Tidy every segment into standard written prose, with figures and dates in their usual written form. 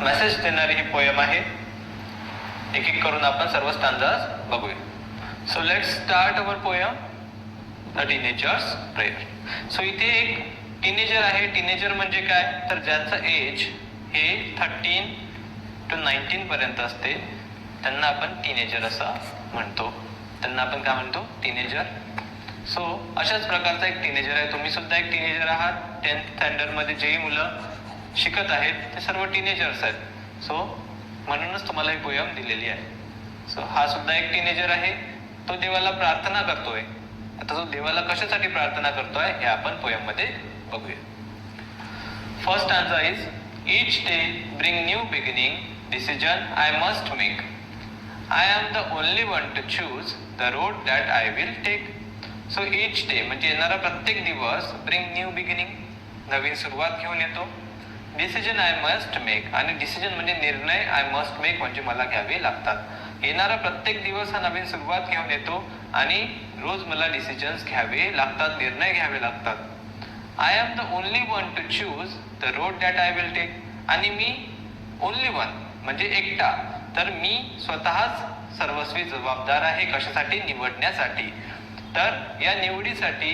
Message देणारी ही poem आहे. एक एक करून आपण सर्व स्टांजाज बघूया. So let's start our poem the teenagers prayer. So इथे एक टीनेजर आहे. टीनेजर म्हणजे काय, तर ज्यांचं एज हे 13 to 19 पर्यंत असते त्यांना आपण टीनेजर असं म्हणतो. त्यांना आपण काय म्हणतो, टीनेजर. सो अशाच प्रकारचा एक टीनेजर आहे. तुम्ही सुद्धा एक टीनेजर आहात. 10th स्टँडर्डमध्ये जेही मुलं शिकत आहेत ते सर्व टीनेजर्स आहेत. सो म्हणूनच तुम्हाला ही पोयम दिलेली आहे. सो हा सुद्धा एक टीनेजर आहे. तो देवाला प्रार्थना करतोय. आता तो देवाला कशासाठी प्रार्थना करतोय हे आपण पोयम मध्ये बघूया. First stanza is each day bring new beginning, decision I must make. I am the only one to choose the road that I will take. So each day म्हणजे येणारा प्रत्येक दिवस bring new beginning, नवीन सुरुवात घेऊन येतो. Decision I must make, आणि decision म्हणजे निर्णय, आय मस्ट मेक म्हणजे मला घ्यावे लागतात. येणारा प्रत्येक दिवस हा नवीन सुरुवात घेऊन येतो आणि रोज मला डिसिजन्स घ्यावे लागतात, निर्णय घ्यावे लागतात. I am the only one to choose the road that I will take. आणि मी ओनली वन म्हणजे एकटा, तर मी स्वतःच सर्वस्वी जबाबदार आहे. कशासाठी, निवडण्यासाठी. तर या निवडीसाठी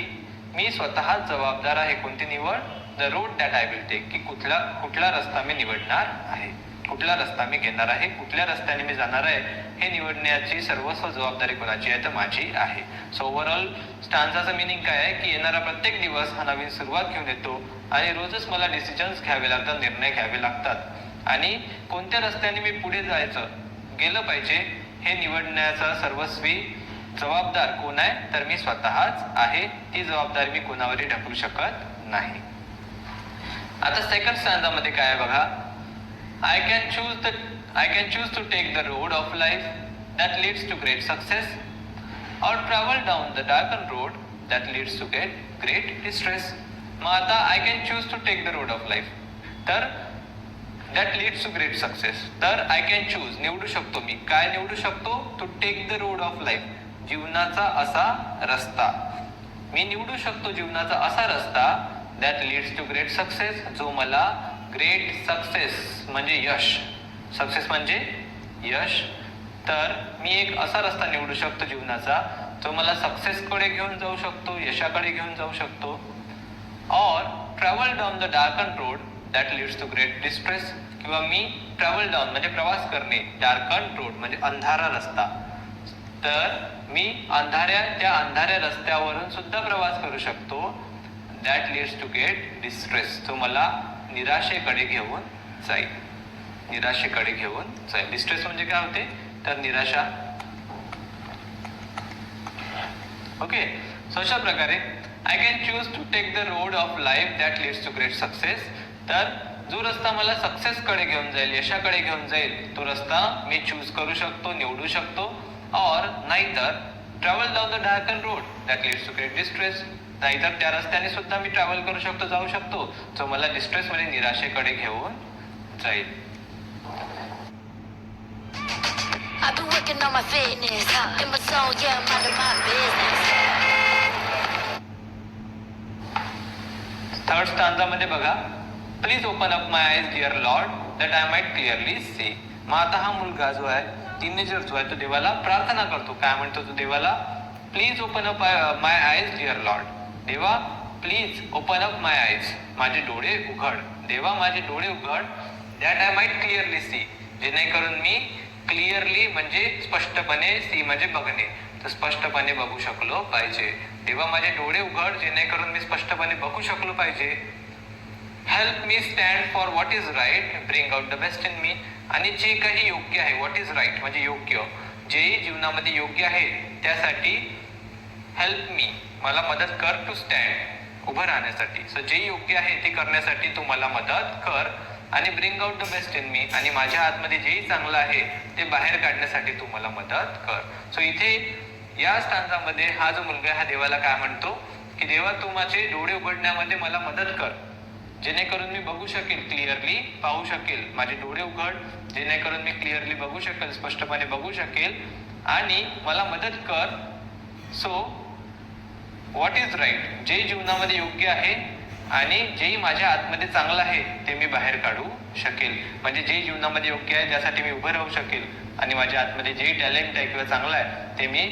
मी स्वतःच जबाबदार आहे. कोणती निवड, the road that I will take, की कुठला रस्ता मी निवडणार आहे, कुठला रस्ता मी घेणार आहे, कुठल्या रस्त्याने मी जाणार आहे हे निवडण्याची सर्वस्व जबाबदारी कोणाची आहे, तर माझी आहे. सो ओव्हरऑल स्टांजाचं मिनिंग काय आहे, की येणारा प्रत्येक दिवस हा नवीन सुरुवात घेऊन येतो आणि रोजच मला डिसिजन्स घ्यावे लागतात, निर्णय घ्यावे लागतात. आणि कोणत्या रस्त्याने मी पुढे गेलं पाहिजे हे निवडण्याचा सर्वस्वी जबाबदार कोण आहे, तर मी स्वतःच आहे. ती जबाबदारी मी कोणावरही ढकलू शकत नाही. आता सेकंड स्टँजामध्ये काय आहे बघा. I can choose to take the road of life that leads to great success or travel down the darkened road that leads to great distress. मग आता I can choose to take the road of life, तर that leads to great success. तर I can choose निवडू शकतो मी. काय निवडू शकतो, to take the road of life, जीवनाचा असा रस्ता. मी निवडू शकतो जीवनाचा असा रस्ता that leads to great success, जो मला ग्रेट सक्सेस म्हणजे यश, सक्सेस म्हणजे यश. तर मी एक असा रस्ता निवडू शकतो जीवनाचा जो मला सक्सेसकडे घेऊन जाऊ शकतो, यशाकडे घेऊन जाऊ शकतो. Or travel down the darken road that leads to great distress, किंवा मी ट्रॅव्हल डाऊन म्हणजे प्रवास करणे, डार्कन रोड म्हणजे अंधारा रस्ता, तर मी त्या अंधाऱ्या रस्त्यावरून सुद्धा प्रवास करू शकतो. That leads to great distress, जो मला निराशेकडे घेऊन जाईल, निराशेकडे घेऊन जाईल. डिस्ट्रेस म्हणजे काय होते, तर निराशा. ओके. सो अशा प्रकारे I can choose to take the road of life that leads to great success, तर जो रस्ता मला सक्सेसकडे घेऊन जाईल, यशाकडे घेऊन जाईल, तो रस्ता मी चूज करू शकतो, निवडू शकतो. और नाहीतर travel down the darken road that leads to great distress, नाहीतर त्या रस्त्याने सुद्धा मी ट्रॅव्हल करू शकतो, जाऊ शकतो, जो मला डिस्ट्रेस म्हणजे निराशेकडे घेऊन जाईल. थर्ड स्टांजामध्ये बघा. Please open up my eyes dear Lord that I might clearly see. मग आता हा मुलगा जो आहे, टीनेजर जो आहे, तो देवाला प्रार्थना करतो. काय म्हणतो तो देवाला, please open up my eyes dear Lord. देवा please open up my eyes, माझे डोळे उघड. देवा माझे डोळे उघड. That I might clearly see, जेणेकरून मी क्लिअरली म्हणजे स्पष्टपणे, सी म्हणजे बघणे, तर स्पष्टपणे बघू शकलो पाहिजे. देवा माझे डोळे उघड जेणेकरून मी स्पष्टपणे बघू शकलो पाहिजे. Help me stand for what is right, bring out the best in me. आणि जे काही योग्य आहे, व्हॉट इज राईट म्हणजे योग्य, जेही जीवनामध्ये योग्य आहे त्यासाठी हेल्प मी, मला मदत कर, टू स्टँड उभं राहण्यासाठी. सो जे योग्य आहे ते करण्यासाठी तू मला मदत कर. आणि bring out the best in me, आणि माझ्या आतमध्ये जेही चांगलं आहे ते बाहेर काढण्यासाठी तू मला मदत कर. सो इथे या स्टांजामध्ये हा जो मुलगा हा देवाला काय म्हणतो, की देवा तू माझे डोळे उघडण्यामध्ये मला मदत कर, जेणेकरून मी बघू शकेल, क्लिअरली पाहू शकेल. माझे डोळे उघड जेणेकरून मी क्लिअरली बघू शकेल, स्पष्टपणे बघू शकेल, आणि मला मदत कर. सो व्हॉट इज राईट, जे जीवनामध्ये योग्य आहे आणि जेही माझ्या आतमध्ये चांगलं आहे ते मी बाहेर काढू शकेल. म्हणजे जे जीवनामध्ये योग्य आहे त्यासाठी मी उभं राहू शकेल आणि माझ्या आतमध्ये जे टॅलेंट आहे किंवा चांगलं आहे ते मी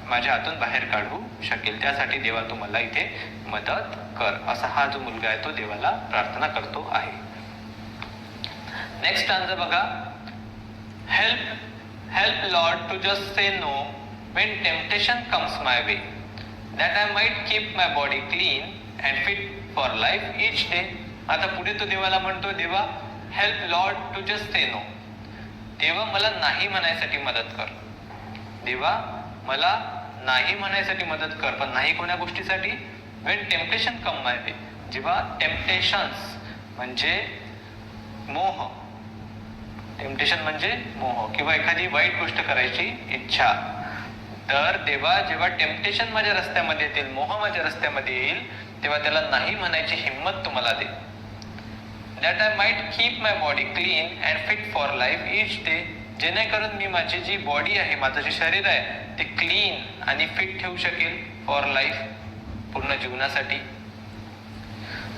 माझ्या हातून बाहेर काढू शकेल. त्यासाठी देवा तू मला इथे मदत कर, असा हा जो मुलगा आहे तो देवाला प्रार्थना करतो आहे. नेक्स्ट स्टांजा बघा. Help Lord to just say no when temptation comes my way, that I might keep my body clean and fit for life each day. आता पुढे तो देवाला म्हणतो, देवा help Lord to just say no. देवा मला नाही म्हणायसाठी मदत कर. देवा मला नाही म्हणायसाठी मदत कर. पण नाही कोण्या गोष्टीसाठी? when temptation come my way, जेव्हा टेम्पटेशन्स म्हणजे मोह, टेम्पटेशन म्हणजे मोह किंवा एखादी वाईट गोष्ट करायची इच्छा, तर देवा जेव्हा टेम्पटेशन माझ्या रस्त्यामध्ये येतील, मोह माझ्या रस्त्यामध्ये येईल, तेव्हा त्याला नाही म्हणायची हिंमत तुम्हाला दे. That I might keep my body clean and fit for life each day, जेणेकरून मी माझी जी बॉडी आहे, माझं जे शरीर आहे ते क्लीन आणि फिट ठेवू शकेल फॉर लाईफ, पूर्ण जीवनासाठी.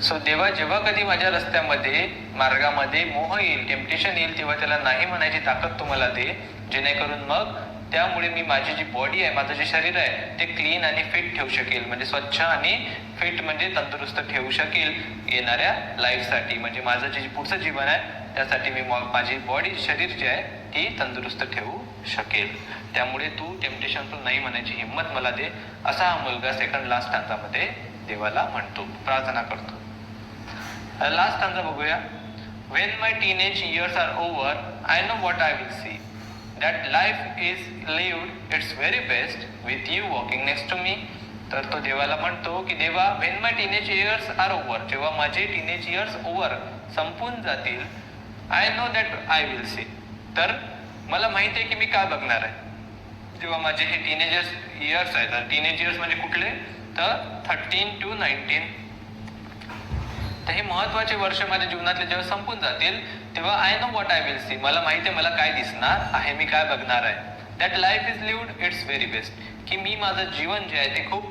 सो देवा जेव्हा कधी माझ्या रस्त्यामध्ये मार्गामध्ये मोह येईल, टेम्पटेशन येईल, तेव्हा त्याला नाही म्हणायची ताकद तुम्हाला दे, जेणेकरून मग त्यामुळे मी माझी जी बॉडी आहे, माझं जे शरीर आहे ते क्लीन आणि फिट ठेवू शकेल. म्हणजे स्वच्छ आणि फिट म्हणजे तंदुरुस्त ठेवू शकेल येणाऱ्या लाईफसाठी. म्हणजे माझं जे पुढचं जीवन आहे त्यासाठी मी माझी बॉडी, शरीर जे आहे ती तंदुरुस्त ठेवू शकेल. त्यामुळे तू टेम्पटेशन नाही म्हणायची हिंमत मला दे, असा हा मुलगा सेकंड लास्ट स्टांजामध्ये देवाला म्हणतो, प्रार्थना करतो. लास्ट स्टांजा बघूया. When my teenage years are over, I know what I will see. That life is lived its very best with you walking next to me. तर तो देवाला म्हणतो की देवा when my teenage years are over, जेव्हा माझे teenage years over संपून जातील, I know that I will see. तर मला माहिती आहे की मी काय बघणार आहे जेव्हा माझे हे टीनेजर्स इयर्स आहेत. तर टीनेज इयर्स म्हणजे कुठले? तर 13 to 19. तर हे महत्वाचे वर्ष माझ्या जीवनातले जेव्हा संपून जातील तेव्हा I know what I will see, मला माहिती आहे मला काय दिसणार आहे, मी काय बघणार आहे. That life is lived it's very best, की मी माझं जीवन जे आहे ते खूप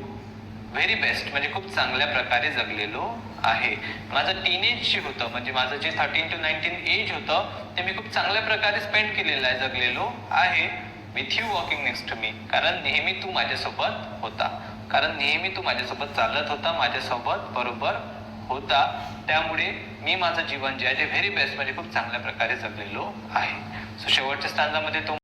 व्हेरी बेस्ट म्हणजे खूप चांगल्या प्रकारे जगलेलो आहे. माझं टीनेज जे होतं म्हणजे माझं जे 13 to 19 एज होतं ते मी खूप चांगल्या प्रकारे स्पेंड केलेलं आहे, जगलेलो आहे. With you walking next to me, कारण नेहमी तू माझ्यासोबत होता, कारण नेहमी तू माझ्यासोबत चालत होता, माझ्यासोबत बरोबर होता. त्यामुळे मी माझं जीवन जे आहे ते व्हेरी बेस्ट म्हणजे खूप चांगल्या प्रकारे जगलेलो आहे. सो शेवटच्या स्टांजामध्ये तो